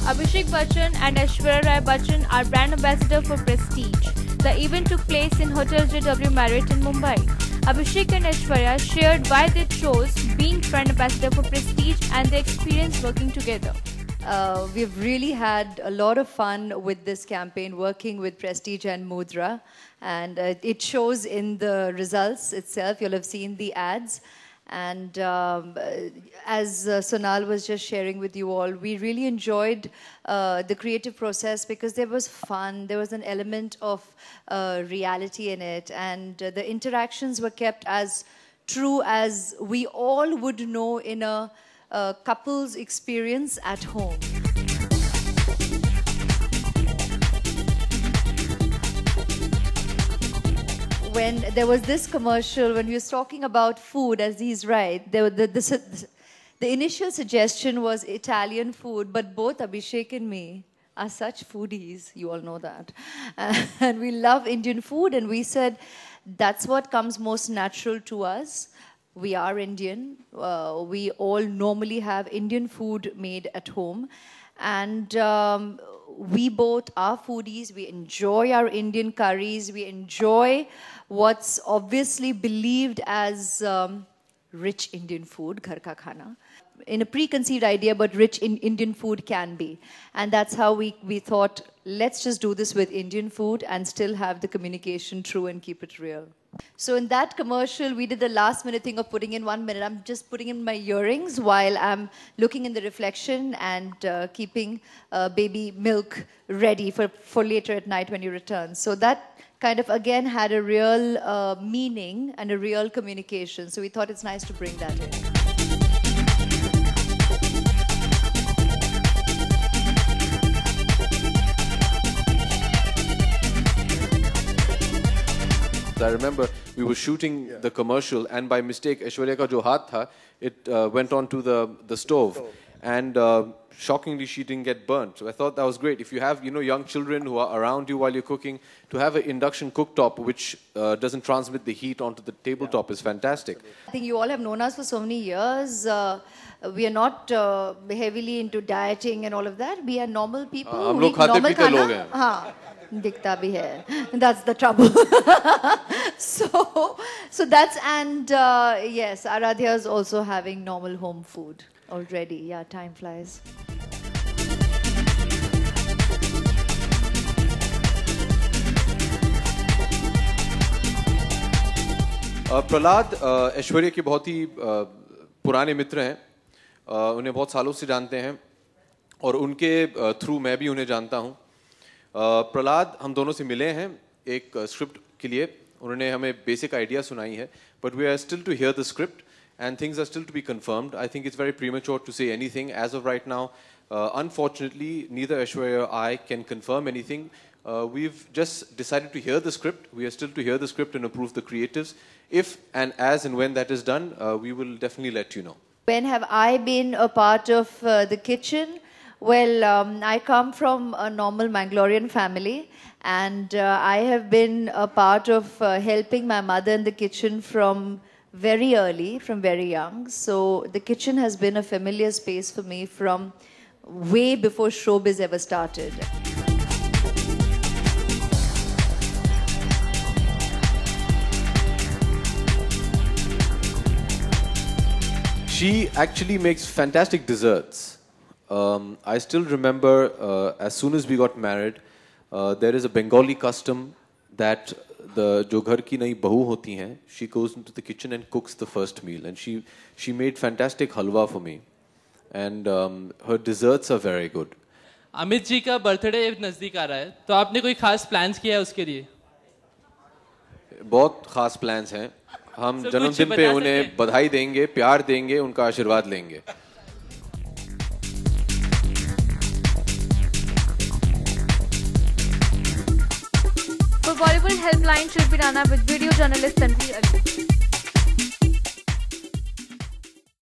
Abhishek Bachchan and Aishwarya Rai Bachchan are brand ambassador for Prestige. The event took place in Hotel JW Marriott in Mumbai. Abhishek and Aishwarya shared why they chose being brand ambassador for Prestige and their experience working together. We've really had a lot of fun with this campaign, working with Prestige and Mudra. And it shows in the results itself. You'll have seen the ads. And as Sonal was just sharing with you all, we really enjoyed the creative process because there was fun, there was an element of reality in it, and the interactions were kept as true as we all would know in a couple's experience at home. When there was this commercial, when he was talking about food, as he's right, the initial suggestion was Italian food, but both Abhishek and me are such foodies, you all know that. And we love Indian food, and we said, that's what comes most natural to us. We are Indian. We all normally have Indian food made at home. And we both are foodies. We enjoy our Indian curries. We enjoy what's obviously believed as rich Indian food, ghar ka khana. In a preconceived idea, but rich in Indian food can be. And that's how we thought, let's just do this with Indian food and still have the communication true and keep it real. So in that commercial, we did the last minute thing of putting in 1 minute. I'm just putting in my earrings while I'm looking in the reflection and keeping baby milk ready for later at night when you return. So that kind of, again, had a real meaning and a real communication. So we thought it's nice to bring that in. I remember we were shooting the commercial, and by mistake, Aishwarya ka jo haath tha, it went onto the stove, and shockingly, she didn't get burnt. So I thought that was great. If you have, young children who are around you while you're cooking, to have an induction cooktop which doesn't transmit the heat onto the tabletop is fantastic. I think you all have known us for so many years. We are not heavily into dieting and all of that. We are normal people who eat normal khana. Haan. Dikta bhi hai. That's the trouble. so that's, and yes, Aradhya is also having normal home food already. Yeah, time flies. Prahlad Aishwarya के बहुत ही पुराने मित्र हैं, उन्हें बहुत सालों से जानते हैं और उनके थ्रू मैं भी उन्हें जानता हूं. प्रहलाद हम दोनों से मिले हैं एक स्क्रिप्ट के लिए. उन्होंने हमें बेसिक आइडिया सुनाई है, but we are still to hear the script and things are still to be confirmed. I think it's very premature to say anything as of right now. Unfortunately, neither Aishwarya or I can confirm anything. We've just decided to hear the script. We are still to hear the script and approve the creatives. If and as and when that is done, we will definitely let you know. When have I been a part of the kitchen? Well, I come from a normal Mangalorean family, and I have been a part of helping my mother in the kitchen from very early, from very young. So the kitchen has been a familiar space for me from way before showbiz ever started. She actually makes fantastic desserts. I still remember as soon as we got married, there is a Bengali custom that जो घर की नई बहू होती हैं, she goes into the kitchen and cooks the first meal, and she made fantastic halwa for me, and her desserts are very good. Amit ji का birthday नजदीक आ रहा है, तो आपने कोई खास प्लान्स किया है उसके लिए? बहुत खास प्लान्स हैं. हम जन्मदिन पे उन्हें बधाई देंगे, प्यार देंगे, उनका आशीर्वाद लेंगे. For Bollywood Helpline, Shilpi Rana with video journalist Tanveer Ali.